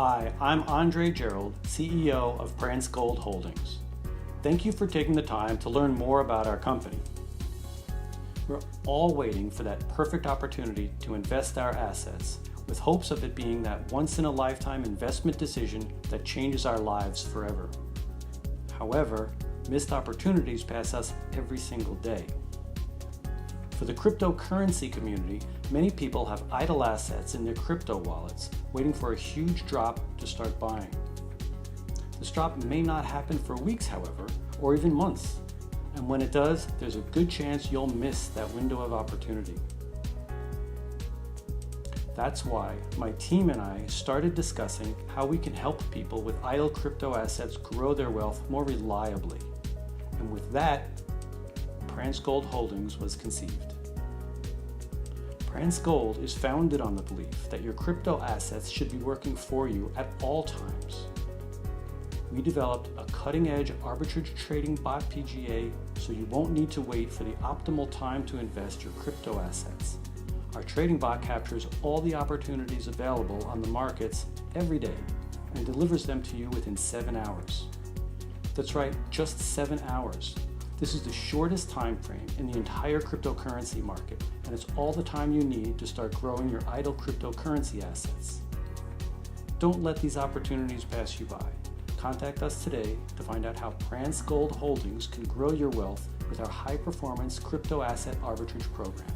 Hi, I'm Gerald, CEO of Prance Gold Holdings. Thank you for taking the time to learn more about our company. We're all waiting for that perfect opportunity to invest our assets, with hopes of it being that once-in-a-lifetime investment decision that changes our lives forever. However, missed opportunities pass us every single day. For the cryptocurrency community, many people have idle assets in their crypto wallets, waiting for a huge drop to start buying. This drop may not happen for weeks, however, or even months. And when it does, there's a good chance you'll miss that window of opportunity. That's why my team and I started discussing how we can help people with idle crypto assets grow their wealth more reliably. And with that, Prance Gold Holdings was conceived. Prance Gold is founded on the belief that your crypto assets should be working for you at all times. We developed a cutting-edge arbitrage trading bot PGA so you won't need to wait for the optimal time to invest your crypto assets. Our trading bot captures all the opportunities available on the markets every day and delivers them to you within 7 hours. That's right, just 7 hours. This is the shortest time frame in the entire cryptocurrency market, and it's all the time you need to start growing your idle cryptocurrency assets. Don't let these opportunities pass you by. Contact us today to find out how Prance Gold Holdings can grow your wealth with our high-performance crypto asset arbitrage program.